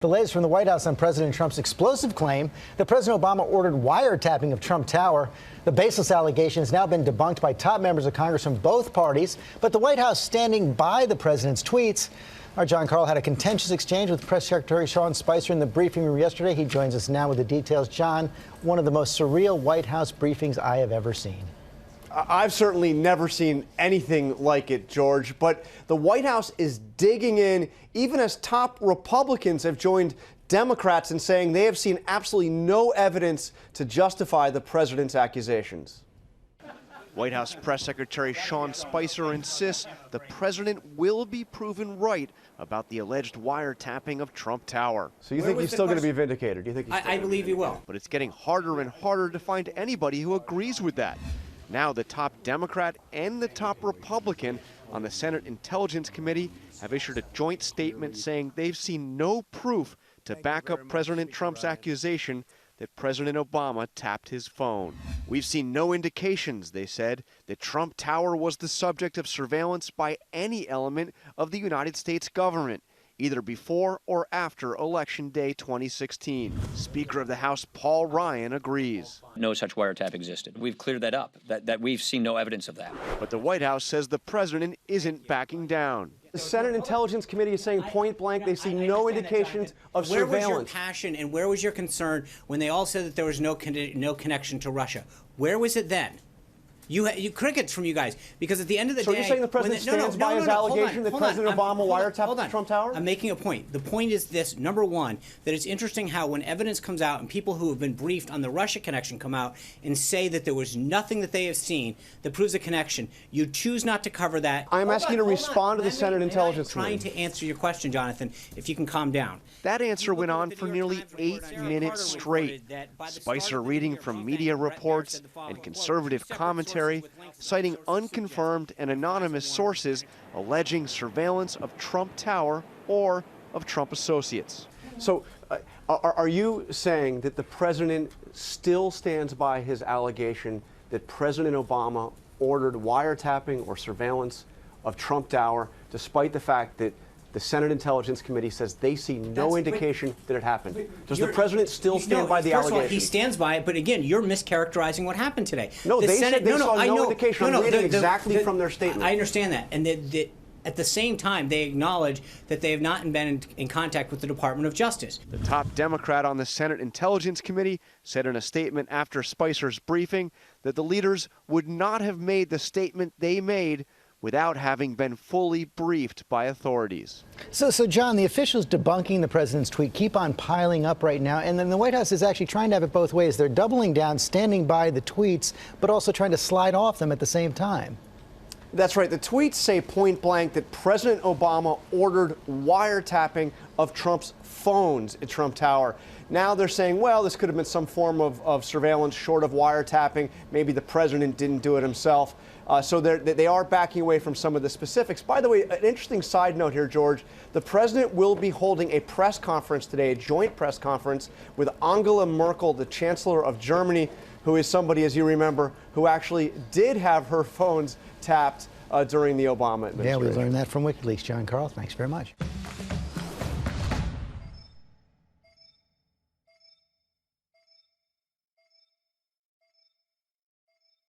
The latest from the White House on President Trump's explosive claim that President Obama ordered wiretapping of Trump Tower. The baseless allegation has now been debunked by top members of Congress from both parties, but the White House standing by the president's tweets. Our John Carl had a contentious exchange with Press Secretary Sean Spicer in the briefing room yesterday. He joins us now with the details. John, one of the most surreal White House briefings I have ever seen. I've certainly never seen anything like it, George, but the White House is digging in, even as top Republicans have joined Democrats in saying they have seen absolutely no evidence to justify the president's accusations. White House Press Secretary Sean Spicer insists the president will be proven right about the alleged wiretapping of Trump Tower. So you think he's still going to be vindicated? Do you think I believe he will. But it's getting harder and harder to find anybody who agrees with that. Now the top Democrat and the top Republican on the Senate Intelligence Committee have issued a joint statement saying they've seen no proof to back up President Trump's accusation that President Obama tapped his phone. We've seen no indications, they said, that Trump Tower was the subject of surveillance by any element of the United States government, either before or after Election Day 2016. Speaker of the House Paul Ryan agrees. No such wiretap existed. We've cleared that up, that we've seen no evidence of that. But the White House says the president isn't backing down. The Senate Intelligence Committee is saying point blank they see no indications of surveillance. Where was your passion and where was your concern when they all said that there was no connection to Russia? Where was it then? You crickets from you guys, because at the end of the day... So you're saying the president stands by his allegation that President Obama wiretapped the Trump Tower? I'm making a point. The point is this. Number one, that it's interesting how when evidence comes out and people who have been briefed on the Russia connection come out and say that there was nothing that they have seen that proves a connection, you choose not to cover that. I'm asking you to respond to the Senate Intelligence Committee. I'm trying to answer your question, Jonathan, if you can calm down. That answer went on for nearly 8 minutes straight. Spicer reading from media reports and conservative commentary, citing unconfirmed and anonymous sources alleging surveillance of Trump Tower or of Trump associates. So are you saying that the president still stands by his allegation that President Obama ordered wiretapping or surveillance of Trump Tower, despite the fact that the Senate Intelligence Committee says they see no indication that it happened? Does the president still stand by the allegation? First of all, he stands by it, but again, you're mischaracterizing what happened today. No, they said they saw no indication. I'm reading exactly from their statement. I understand that. And at the same time, they acknowledge that they have not been in contact with the Department of Justice. The top Democrat on the Senate Intelligence Committee said in a statement after Spicer's briefing that the leaders would not have made the statement they made without having been fully briefed by authorities. So John, the officials debunking the president's tweet keep on piling up right now, and then the White House is actually trying to have it both ways. They're doubling down, standing by the tweets, but also trying to slide off them at the same time. That's right. The tweets say point blank that President Obama ordered wiretapping of Trump's phones at Trump Tower. Now they're saying, well, this could have been some form of surveillance short of wiretapping. Maybe the president didn't do it himself. So they are backing away from some of the specifics. By the way, an interesting side note here, George. The president will be holding a press conference today, a joint press conference with Angela Merkel, the Chancellor of Germany, who is somebody, as you remember, who actually did have her phones tapped during the Obama administration. Yeah, we learned that from WikiLeaks. John Carl, thanks very much.